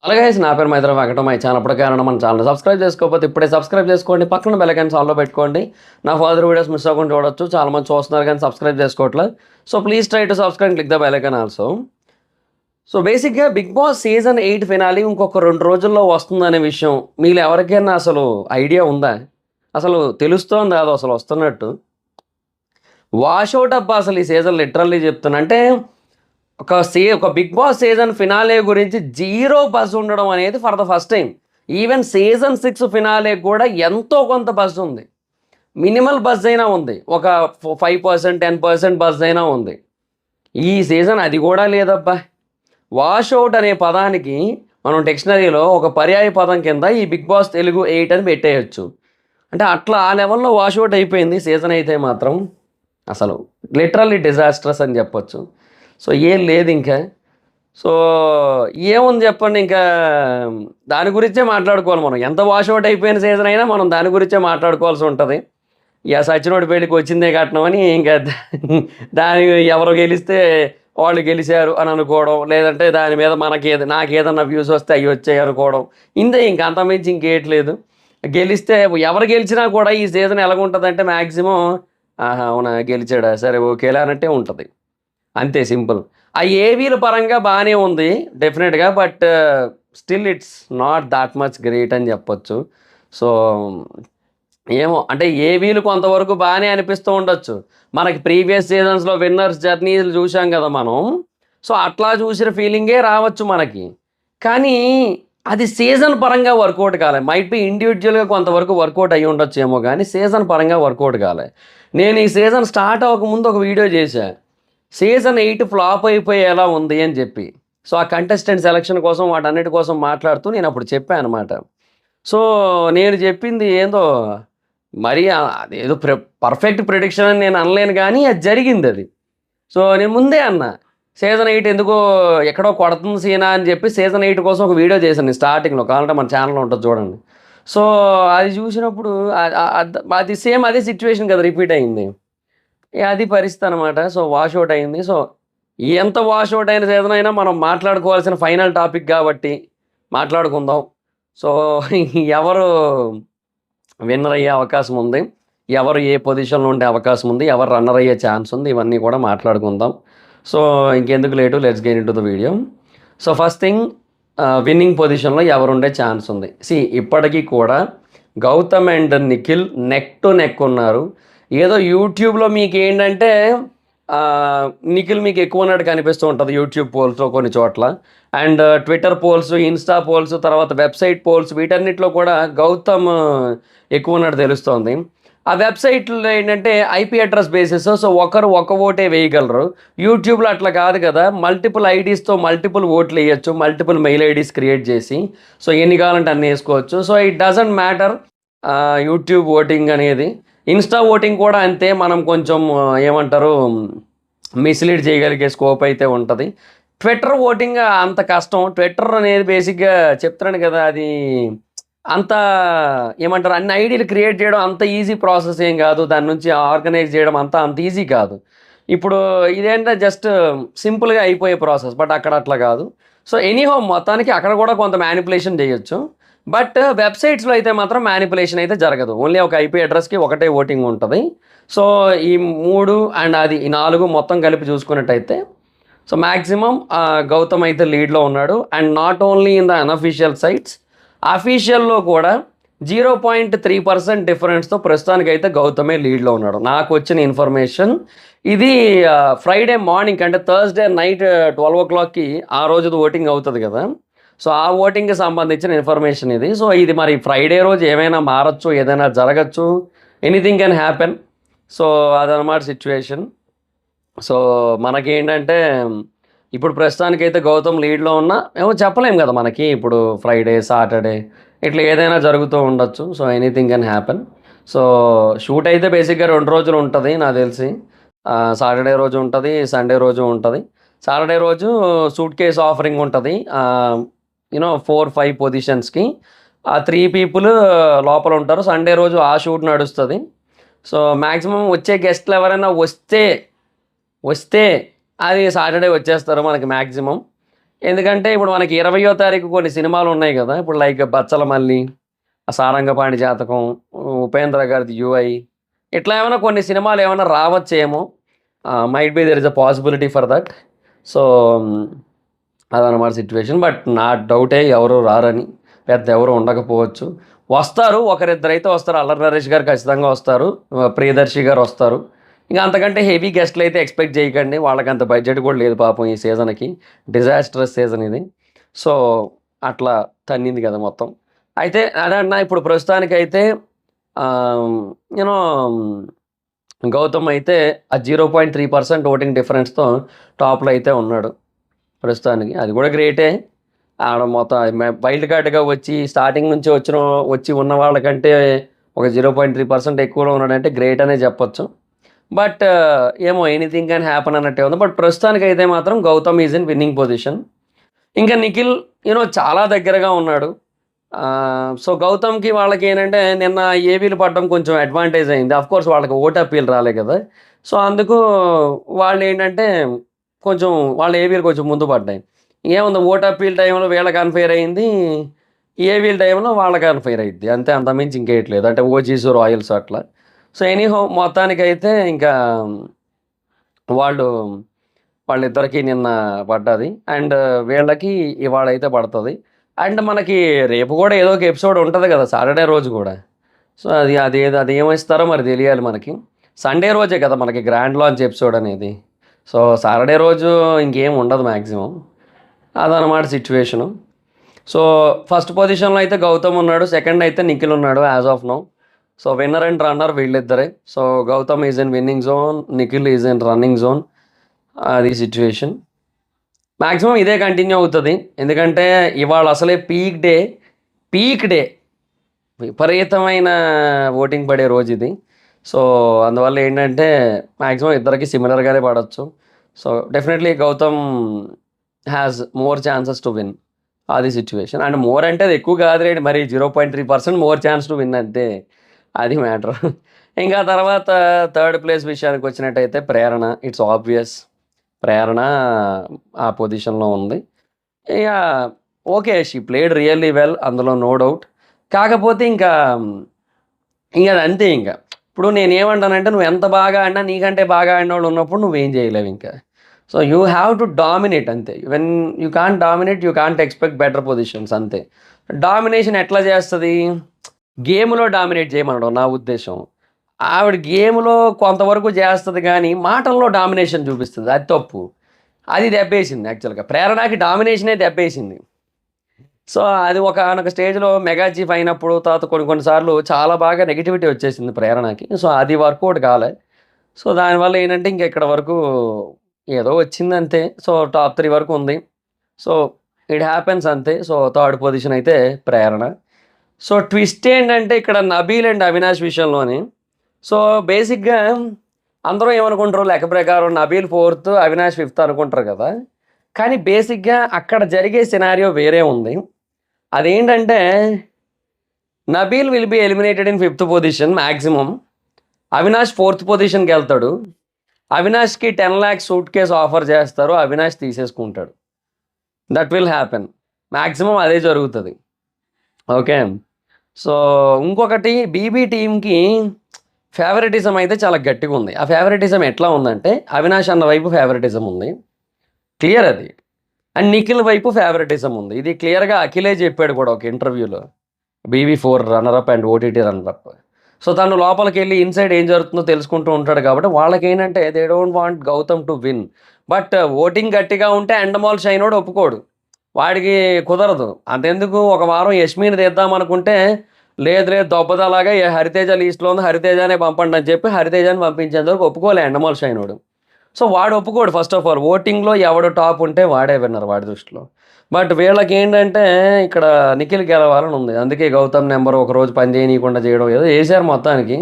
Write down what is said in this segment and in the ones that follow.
అలాగే నా పేరు మైత్ర వెంకట మై ఛానల్ అప్పటికైనా మన ఛానల్ సబ్స్క్రైబ్ చేసుకోకపోతే ఇప్పుడే సబ్స్క్రైబ్ చేసుకోండి. పక్కన బెల్ ఐకాన్ ఆల్లో పెట్టుకోండి. నా ఫర్దర్ వీడియోస్ మిస్ అవ్వకుండా చూడొచ్చు. చాలామంది చూస్తున్నారు కానీ సబ్స్క్రైబ్ చేసుకోవట్లేదు. So please try to subscribe click the bell icon also. So బేసిక్గా బిగ్ బాస్ సీజన్ 8 ఫినాలి ఇంకొక 2 రోజుల్లో వస్తుందనే విషయం మీరు ఎవరికైనా అసలు ఐడియా ఉందా? అసలు తెలుస్తోంది కాదు అసలు వస్తున్నట్టు. వాషౌట్ అబ్బా అసలు ఈ సీజన్ లిటరల్లీ చెప్తున్నా. అంటే ఒక బిగ్ బాస్ సీజన్ ఫినాలే గురించి జీరో బజ్ ఉండడం అనేది for the first time. Even season 6 finale కూడా ఎంతో కొంత బజ్ ఉంది. మినిమల్ బజ్ అయినా ఉంది. ఒక 5% 10% బజ్ అయినా ఉంది. ఈ సీజన్ అది కూడా లేదబ్బా. వాషౌట్ అనే పదానికి మనం డిక్షనరీలో ఒక పర్యాయ పదం కింద ఈ బిగ్ బాస్ తెలుగు 8 అని పెట్టేయచ్చు. అంటే అట్లా ఆ లెవెల్లో వాషౌట్ అయిపోయింది సీజన్ అయితే మాత్రం. అసలు లిటరల్లీ డిజాస్ట్రస్ అని చెప్పొచ్చు. సో ఏం లేదు ఇంకా. సో ఏముంది చెప్పండి, ఇంకా దాని గురించే మాట్లాడుకోవాలి మనం. ఎంత వాషౌట్ అయిపోయిన సీజన్ అయినా మనం దాని గురించే మాట్లాడుకోవాల్సి ఉంటుంది. ఇక సచినోడి పెళ్ళికి వచ్చిందే కట్నం ఇంకా దాని ఎవరు గెలిస్తే వాళ్ళు గెలిచారు అని అనుకోవడం, లేదంటే దాని మీద నాకేదన్నా వ్యూస్ వస్తే అవి వచ్చాయి అనుకోవడం, ఇంక అంతమించి ఇంకేయట్లేదు. గెలిస్తే ఎవరు గెలిచినా కూడా ఈ సీజన్ ఎలాగుంటుందంటే మ్యాక్సిమం అవునా గెలిచాడా సరే ఓకేలా అన్నట్టే ఉంటుంది. అంతే సింపుల్. ఆ ఏవీల పరంగా బాగానే ఉంది డెఫినెట్గా, but still it's not that much great అని చెప్పొచ్చు. సో ఏమో అంటే ఏవీలు కొంతవరకు బాగానే అనిపిస్తూ ఉండొచ్చు. మనకి ప్రీవియస్ సీజన్స్లో విన్నర్స్ జర్నీలు చూసాం కదా మనం. సో అట్లా చూసిన ఫీలింగే రావచ్చు మనకి. కానీ అది సీజన్ పరంగా వర్కౌట్ కాలే. మైట్ బి ఇండివిజువల్గా కొంతవరకు వర్కౌట్ అయ్యి ఉండొచ్చు ఏమో, కానీ సీజన్ పరంగా వర్కౌట్ కాలే. నేను ఈ సీజన్ స్టార్ట్ అవ్వకముందు ఒక వీడియో చేశా, సీజన్ 8 ఫ్లాప్ అయిపోయేలా ఉంది అని చెప్పి. సో ఆ కంటెస్టెంట్ సెలక్షన్ కోసం వాటన్నిటి కోసం మాట్లాడుతూ నేను అప్పుడు చెప్పాను అనమాట. సో నేను చెప్పింది ఏందో మరి అదేదో పర్ఫెక్ట్ ప్రిడిక్షన్ అని నేను అనలేను, కానీ అది జరిగింది అది. సో నేను ముందే అన్నా సీజన్ 8 ఎందుకో ఎక్కడో కొడుతుంది సీనా అని చెప్పి సీజన్ 8 కోసం ఒక వీడియో చేశాను నేను స్టార్టింగ్లో. కావాలంటే మన ఛానల్లో ఉంటుంది చూడండి. సో అది చూసినప్పుడు అది సేమ్ అదే సిచ్యువేషన్ కదా రిపీట్ అయింది. అది పరిస్థితి అనమాట. సో వాషౌట్ అయింది. సో ఎంత వాషౌట్ అయిన సీజన్ అయినా మనం మాట్లాడుకోవాల్సిన ఫైనల్ టాపిక్ కాబట్టి మాట్లాడుకుందాం. సో ఎవరు విన్నర్ అయ్యే అవకాశం ఉంది, ఎవరు ఏ పొజిషన్లో ఉండే అవకాశం ఉంది, ఎవరు రన్నర్ అయ్యే ఛాన్స్ ఉంది, ఇవన్నీ కూడా మాట్లాడుకుందాం. సో ఇంకెందుకు late, let's get into the video. So first thing, winning పొజిషన్లో ఎవరు ఉండే ఛాన్స్ ఉంది? ఇప్పటికీ కూడా Gautam and Nikhil neck to neck ఉన్నారు. ఏదో యూట్యూబ్లో మీకు ఏంటంటే నిఖిల్ మీకు ఎక్కువ ఉన్నట్టు కనిపిస్తూ ఉంటుంది యూట్యూబ్ పోల్స్లో కొన్ని చోట్ల, and Twitter polls, Insta polls, తర్వాత వెబ్సైట్ పోల్స్, వీటన్నిటిలో కూడా గౌతమ్ ఎక్కువ ఉన్నట్టు తెలుస్తోంది. ఆ వెబ్సైట్లో ఏంటంటే ఐపీ అడ్రస్ బేసిస్, సో ఒకరు ఒక ఓటే వేయగలరు. యూట్యూబ్లో అట్లా కాదు కదా, మల్టిపుల్ ఐడీస్తో మల్టిపుల్ ఓట్లు వేయచ్చు, మల్టిపుల్ మెయిల్ ఐడీస్ క్రియేట్ చేసి. సో ఎన్ని కావాలంటే అన్ని వేసుకోవచ్చు. So it doesn't matter YouTube voting అనేది. ఇన్స్టా ఓటింగ్ కూడా అంతే, మనం కొంచెం ఏమంటారు మిస్లీడ్ చేయగలిగే స్కోప్ అయితే ఉంటుంది. ట్విట్టర్ ఓటింగ్ అంత కష్టం. ట్విట్టర్ అనేది బేసిక్గా చెప్తున్నాను కదా, అది అంత ఏమంటారు అన్ని ఐడీలు క్రియేట్ చేయడం అంత ఈజీ ప్రాసెస్ ఏం కాదు. దాని నుంచి ఆర్గనైజ్ చేయడం అంత ఈజీ కాదు. ఇప్పుడు ఇదేంటంటే జస్ట్ సింపుల్గా అయిపోయే ప్రాసెస్, బట్ అక్కడ అట్లా కాదు. సో ఎనీహో మొత్తానికి అక్కడ కూడా కొంత మ్యానిపులేషన్ చేయొచ్చు, బట్ వెబ్సైట్స్లో అయితే మాత్రం మ్యానిపులేషన్ అయితే జరగదు. ఓన్లీ ఒక ఐపీ అడ్రస్కి ఒకటే ఓటింగ్ ఉంటుంది. సో ఈ 3 అండ్ అది ఈ 4 మొత్తం కలిపి చూసుకున్నట్టయితే సో మ్యాక్సిమం గౌతమ్ అయితే లీడ్లో ఉన్నాడు. And not only in the unofficial sites, అఫీషియల్లో కూడా 0.3% డిఫరెన్స్తో ప్రస్తుతానికైతే గౌతమే లీడ్లో ఉన్నాడు. నాకు వచ్చిన ఇన్ఫర్మేషన్ ఇది. ఫ్రైడే మార్నింగ్ అంటే థర్స్డే నైట్ 12 o'clockకి ఆ రోజుది ఓటింగ్ అవుతుంది కదా, సో ఆ ఓటింగ్కి సంబంధించిన ఇన్ఫర్మేషన్ ఇది. సో ఇది మరి ఫ్రైడే రోజు ఏమైనా మారచ్చు, ఏదైనా జరగచ్చు, ఎనీథింగ్ కెన్ హ్యాపెన్. సో అదనమాట సిచ్యువేషన్. సో మనకేంటంటే ఇప్పుడు ప్రస్తుతానికైతే గౌతమ్ లీడ్లో ఉన్నా ఏమో చెప్పలేం కదా మనకి. ఇప్పుడు ఫ్రైడే, సాటర్డే ఇట్లా ఏదైనా జరుగుతూ ఉండొచ్చు. So anything can happen. So shoot అయితే బేసిక్గా 2 రోజులు ఉంటుంది నాకు తెలిసి. సాటర్డే రోజు ఉంటుంది, సండే రోజు ఉంటుంది. సాటర్డే రోజు సూట్ కేస్ ఆఫరింగ్ ఉంటుంది, 4-5 పొజిషన్స్కి 3 people లోపల ఉంటారు. సండే రోజు ఆ షూట్ నడుస్తుంది. సో మ్యాక్సిమం వచ్చే గెస్ట్లు ఎవరైనా వస్తే అది సాటర్డే వచ్చేస్తారు మనకి మ్యాక్సిమం. ఎందుకంటే ఇప్పుడు మనకి 20వ తారీఖు కొన్ని సినిమాలు ఉన్నాయి కదా! ఇప్పుడు లైక్ 'బచ్చల మల్లి', 'సారంగపాణి జాతకం', 'ఉపేంద్ర' గారిది 'యుఐ' ఇట్లా ఏమైనా కొన్ని సినిమాలు ఏమైనా రావచ్చేమో. Might be there is a possibility for that. So, అదనమాట సిట్యుయేషన్. బట్ నా డౌటే ఎవరు రారని. పెద్ద ఎవరు ఉండకపోవచ్చు. వస్తారు, ఒకరిద్దరైతే వస్తారు. 'అల్లరి నరేష్' గారు ఖచ్చితంగా వస్తారు. 'ప్రియదర్శి' గారు వస్తారు. ఇంక అంతకంటే హెవీ గెస్ట్‌లయితే ఎక్స్‌పెక్ట్ చేయకండి. వాళ్ళకంత బడ్జెట్ కూడా లేదు పాపం ఈ సీజన్‌కి. డిజాస్ట్రస్ సీజన్ ఇది. సో, అట్లా తన్నింది కదా మొత్తం. అయితే అదే అన్నా ఇప్పుడు ప్రస్తుతానికైతే ఆహ్, యూనో గౌతమ్ అయితే ఆ 0.3% ఓటింగ్ డిఫరెన్స్‌తో టాప్‌లో అయితే ఉన్నాడు ప్రస్తుతానికి. అది కూడా గ్రేటే. ఆడ మొత్తం వైల్డ్ కార్డ్‌గా వచ్చి స్టార్టింగ్ నుంచి వచ్చి ఉన్న వాళ్ళకంటే ఒక 0.3% ఎక్కువలో ఉన్నాడంటే గ్రేట్ అనే చెప్పొచ్చు. బట్ ఏమో ఎనీథింగ్ క్యాన్ హ్యాపెన్ అన్నట్టే ఉంది. బట్ ప్రస్తుతానికైతే మాత్రం Gautam is in winning position. ఇంకా నిఖిల్ చాలా దగ్గరగా ఉన్నాడు. సో, గౌతమ్‌కి వాళ్ళకి ఏంటంటే నిన్న ఏవీలు పడడం కొంచెం అడ్వాంటేజ్ అయింది. ఆఫ్‌కోర్స్ వాళ్ళకి ఓటు అప్పీల్ రాలే కదా! సో, అందుకు వాళ్ళేంటంటే కొంచెం వాళ్ళ ఏవీలు కొంచెం ముందు పడ్డాయి. ఏముంది ఓటు అప్పీల్ టైంలో వీళ్ళకి అన్‌ఫెయిర్ అయింది. ఏవీల టైంలో వాళ్ళకి అన్‌ఫెయిర్ అయిద్ది. అంతే, అంతకుమించి ఇంకేటి లేదు. అంటే ఓజీస్, రాయల్స్ అట్లా. సో, ఎనీహౌ మొత్తానికైతే ఇంకా వాళ్ళు వాళ్ళిద్దరికీ నిన్న పడ్డది. అండ్ వీళ్ళకి ఇవాళైతే పడతది. అండ్ మనకి రేపు కూడా ఏదో ఒక ఎపిసోడ్ ఉంటది కదా! సాటర్‌డే రోజు కూడా. సో, అది ఏమిస్తారో మరి తెలియాలి మనకి. సండే రోజే కదా మనకి గ్రాండ్ లాంచ్ ఎపిసోడ్ అనేది. సో, సాటర్‌డే రోజు ఇంకేం ఉండదు మాక్సిమం. అదనమాట సిట్యుయేషను. సో, ఫస్ట్ పొజిషన్‌లో అయితే గౌతమ్ ఉన్నాడు. సెకండ్ అయితే నిఖిల్ ఉన్నాడు as of now. So, winner and runner వీళ్ళిద్దరే. So, Gautam is in winning zone. Nikhil is in running zone. అది సిట్యుయేషన్. మాక్సిమం ఇదే కంటిన్యూ అవుతది. ఎందుకంటే ఇవాళ అసలే పీక్ డే. విపరీతమైన ఓటింగ్ పడే రోజుది. సో, అందువల్ల ఏంటంటే మాక్సిమం ఇద్దరికి సిమిలర్‌గానే పడొచ్చు. So, definitely Gautam has more chances to win. అది సిట్యుయేషన్. అండ్ మోర్ అంటే అది ఎక్కువ కాదులెండి. మరి 0.3% మోర్ ఛాన్స్ టు విన్ అంతే. అది మ్యాటర్. ఇంకా తర్వాత థర్డ్ ప్లేస్ విషయానికొచ్చినట్టయితే 'ప్రేరణ'. It's obvious. 'ప్రేరణ' ఆ పొజిషన్‌లో ఉంది. ఇగ okay. She played really well. అందులో నో డౌట్. కాకపోతే ఇంక అదంతే ఇంక. ఇప్పుడు నేనేమంటానంటే నువ్వు ఎంత బాగా ఆడినా నీకంటే బాగా ఆడినోళ్ళు ఉన్నప్పుడు నువ్వేం చేయలేవింక. So, you have to dominate అంతే. When you can't dominate, you can't expect better positions అంతే. డామినేషన్ ఎట్లా చేస్తది? గేమ్‌లో డామినేట్ చేయమనడం నా ఉద్దేశ్యం. ఆవిడ గేమ్‌లో కొంతవరకు చేస్తది గానీ, మాటల్లో డామినేషన్ చూపిస్తది. అది తప్పు. అది దెబ్బేసింది యాక్చువల్‌గా. 'ప్రేరణకి' డామినేషనే దెబ్బేసింది. సో, అది ఒకానొక స్టేజ్‌లో మెగా చీఫ్ అయినప్పుడు తర్వాత కొన్ని సార్లు చాలా బాగా నెగటివిటీ వచ్చేసింది 'ప్రేరణకి'. సో, అది వర్కౌట్ కాలే. సో, దానివల్ల ఏంటంటే ఇంక ఇక్కడ వరకు ఏదో వచ్చిందంతే. సో, టాప్ 3 వరకు ఉంది. సో, ఇట్ హ్యాపెన్స్ అంతే. సో, థర్డ్ పొజిషన్ అయితే 'ప్రేరణ'. సో, ట్విస్ట్ ఏంటంటే ఇక్కడ 'నబీల్ అండ్ అవినాష్' విషయంలోని. సో, బేసిక్‌గా అందరూ ఏమనుకుంటారు లెక్క ప్రకారం 'నబీల్' ఫోర్త్, 'అవినాష్' ఫిఫ్త్ అనుకుంటారు కదా! కానీ బేసిక్‌గా అక్కడ జరిగే సినారియో వేరే ఉంది. అదేంటంటే 'Nabeel will be eliminated in fifth position maximum. Avinash fourth పొజిషన్‌కెళ్తాడు. అవినాష్‌కి 10,00,000 సూట్ కేస్ ఆఫర్ చేస్తారు. అవినాష్ తీసేసుకుంటాడు. That will happen. మాక్సిమం అదే జరుగుతది. ఓకే. సో, ఇంకొకటి బీబీ టీమ్‌కి ఫేవరెటిజం అయితే చాలా గట్టిగుంది. ఆ ఫేవరెటిజం ఎట్లా ఉందంటే అవినాష్ అన్న వైపు ఫేవరెటిజం ఉంది. క్లియర్ అది. అండ్ నిఖిల్ వైపు ఫేవరెటిజం ఉంది. ఇది క్లియర్‌గా అఖిలే చెప్పాడు కూడా ఒక ఇంటర్వ్యూలో. బీవీ4 runner up and OTT runner up. So, తను లోపలికెళ్ళి ఇన్‌సైడ్ ఏం జరుగుతుందో తెలుసుకుంటూ ఉంటాడు కాబట్టి వాళ్ళకేంటంటే they don't want Gautam to win. But voting గట్టిగా ఉంటే ఎండమాల్ షైనోడు ఒప్పుకోడు. వాడికి కుదరదు. అంతెందుకు ఒక వారం యష్మిని తీద్దామనుకుంటే లేదు లేదు దొబ్బదలాగా హరితేజ లీస్ట్‌లో ఉంది. హరితేజనే పంపండి అని చెప్పి హరితేజని పంపించేంత వరకు ఒప్పుకోలే ఎండమాల్ షైనోడు. సో, వాడు ఒప్పుకోడు ఫస్ట్ ఆఫ్ ఆల్. ఓటింగ్‌లో ఎవడు టాప్ ఉంటే వాడే విన్నర్ వాడి దృష్టిలో. బట్ వీళ్ళకేంటంటే ఇక్కడ నిఖిల్ గెలవాలని ఉంది. అందుకే గౌతమ్ నెంబర్ ఒకరోజు పని చేయనీయకుండా చేయడం ఏదో చేశారు మొత్తానికి.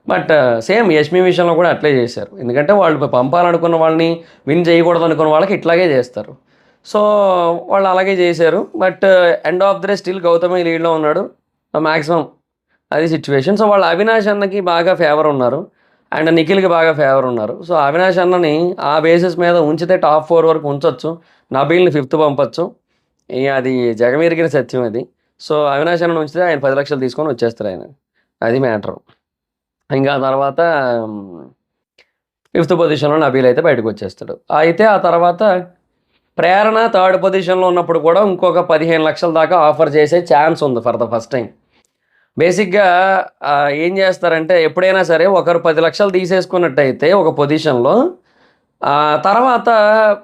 బట్ సేమ్ యష్మి విషయంలో కూడా అట్లే చేశారు. ఎందుకంటే వాళ్ళు పంపాలనుకున్న వాళ్ళని విన్ చేయకూడదు అనుకున్న వాళ్ళకి ఇట్లాగే చేస్తారు. సో, వాళ్ళు అలాగే చేశారు. But end of the day still గౌతమే లీడ్‌లో ఉన్నాడు. మాక్సిమం అది సిట్యుయేషన్. సో, వాళ్ళు అవినాష్ అన్నకి బాగా ఫేవర్ ఉన్నారు. అండ్ నిఖిల్కి బాగా ఫేవర్ ఉన్నారు. సో అవినాష్ అన్నని ఆ బేసిస్ మీద ఉంచితే టాప్ 4 వరకు ఉంచొచ్చు. నబీల్ని 5th పంపొచ్చు. ఇక అది జగమెరిగిన సత్యం అది. సో అవినాష్ అన్నని ఉంచితే ఆయన 10 లక్షలు తీసుకొని వచ్చేస్తారు ఆయన. అది మ్యాటర్. ఇంకా తర్వాత 5th పొజిషన్లో నబీల్ అయితే బయటకు వచ్చేస్తాడు. అయితే ఆ తర్వాత ప్రేరణ 3rd పొజిషన్లో ఉన్నప్పుడు కూడా ఇంకొక 15 లక్షల దాకా ఆఫర్ చేసే ఛాన్స్ ఉంది ఫర్ ద ఫస్ట్ టైం. బేసిక్గా ఏం చేస్తారంటే ఎప్పుడైనా సరే ఒకరు 10 లక్షలు తీసేసుకున్నట్టయితే ఒక పొజిషన్లో తర్వాత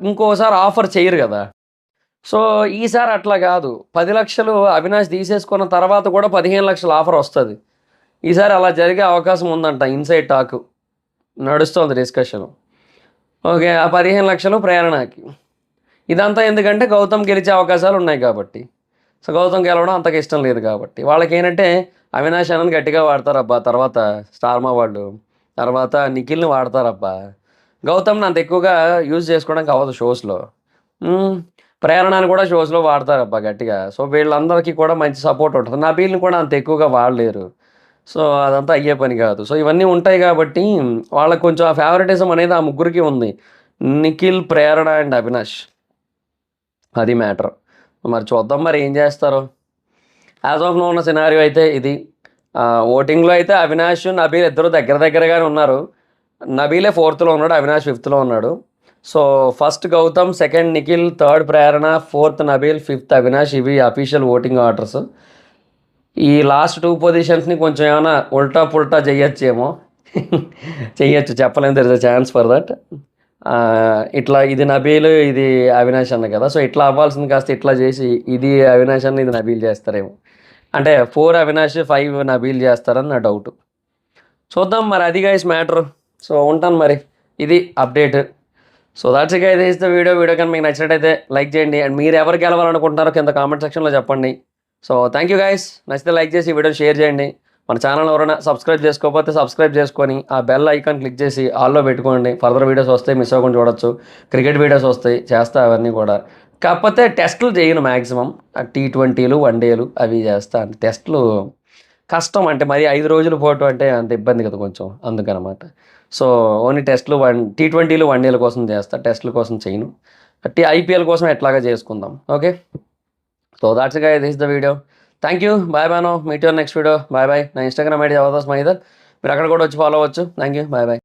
ఇంకోసారి ఆఫర్ చేయరు కదా. సో ఈసారి అట్లా కాదు. 10 లక్షలు అవినాష్ తీసేసుకున్న తర్వాత కూడా 15 లక్షల ఆఫర్ వస్తుంది. ఈసారి అలా జరిగే అవకాశం ఉందంట. ఇన్సైడ్ టాక్ నడుస్తుంది డిస్కషన్. ఓకే, ఆ 15 లక్షలు ప్రేరణకి. ఇదంతా ఎందుకంటే గౌతమ్ గెలిచే అవకాశాలు ఉన్నాయి కాబట్టి. సో గౌతమ్ గెలవడం అంతకు ఇష్టం లేదు కాబట్టి వాళ్ళకి ఏంటంటే అవినాష్ అన్నని గట్టిగా వాడతారబ్బా, తర్వాత స్టార్మా వాళ్ళు, తర్వాత నిఖిల్ని వాడతారబ్బా. గౌతమ్ని అంత ఎక్కువగా యూజ్ చేసుకోవడానికి అవ్వదు షోస్లో. ప్రేరణని కూడా షోస్లో వాడతారబ్బా గట్టిగా. సో వీళ్ళందరికీ కూడా మంచి సపోర్ట్ ఉంటుంది. నబీల్ని కూడా అంత ఎక్కువగా వాడలేరు. సో అదంతా అయ్యే పని కాదు. సో ఇవన్నీ ఉంటాయి కాబట్టి వాళ్ళకి కొంచెం ఆ ఫేవరెటిజం అనేది ఆ ముగ్గురికి ఉంది. నిఖిల్, ప్రేరణ అండ్ అవినాష్. అది మ్యాటర్. మరి చూద్దాం మరి ఏం చేస్తారో. యాజ్ ఆఫ్ నో ఉన్న సినారియో అయితే ఇది. ఓటింగ్లో అయితే అవినాష్, నబీల్ ఇద్దరు దగ్గరగానే ఉన్నారు. నబీలే 4th ఉన్నాడు, అవినాష్ 5th ఉన్నాడు. So first Gautam, second Nikhil, 3rd Prerana, 4th Nabeel, 5th Avinash. ఇవి అఫీషియల్ ఓటింగ్ ఆర్డర్స్. ఈ లాస్ట్ 2 పొజిషన్స్ని కొంచెం ఏమైనా ఉల్టా పుల్టా చేయొచ్చేమో. చెయ్యొచ్చు, చెప్పలేము. There is a chance for that. ఇట్లా ఇది నబీల్, ఇది అవినాష్ అన్న కదా. సో ఇట్లా అవ్వాల్సింది కాస్త ఇట్లా చేసి ఇది అవినాష్ అన్న, ఇది నబీల్ చేస్తారేమో. అంటే 4 అవినాష్, 5 నబీల్ చేస్తారని నా డౌట్. చూద్దాం మరి. అది గైస్ మ్యాటర్. సో ఉంటాను మరి. ఇది update. So that's it guys, the video కానీ మీకు నచ్చినట్టయితే లైక్ చేయండి. అండ్ మీరు ఎవరు గెలవాలనుకుంటున్నారో కింద కామెంట్ సెక్షన్లో చెప్పండి. So thank you guys. నచ్చితే లైక్ చేసి వీడియోని షేర్ చేయండి. మన ఛానల్ ఎవరైనా సబ్స్క్రైబ్ చేసుకోకపోతే సబ్స్క్రైబ్ చేసుకొని ఆ బెల్ ఐకాన్ క్లిక్ చేసి ఆల్లో పెట్టుకోండి. ఫర్దర్ వీడియోస్ వస్తాయి, మిస్ అవ్వకుండా చూడొచ్చు. క్రికెట్ వీడియోస్ వస్తాయి, చేస్తా అవన్నీ కూడా. కాకపోతే టెస్టులు చేయను మ్యాక్సిమం. T20లు, వన్డేలు అవి చేస్తా. అంటే టెస్టులు కష్టం. అంటే మరి 5 రోజుల పాటు అంటే అంత ఇబ్బంది కదా కొంచెం, అందుకనమాట. సో ఓన్లీ టెస్టులు, T20లు, వన్డేల కోసం చేస్తా. టెస్టుల కోసం చేయను. IPL కోసం ఎట్లాగా చేసుకుందాం. Okay, so that's it guys, this the video. Thank you. Bye bye. No meet your next video. Bye bye. నా ఇన్స్టాగ్రామ్ ఐడి జబర్దస్త్ మైదర్. మీరు అక్కడ కూడా వచ్చి ఫాలో అవ్వచ్చు. థ్యాంక్ యూ. Bye bye.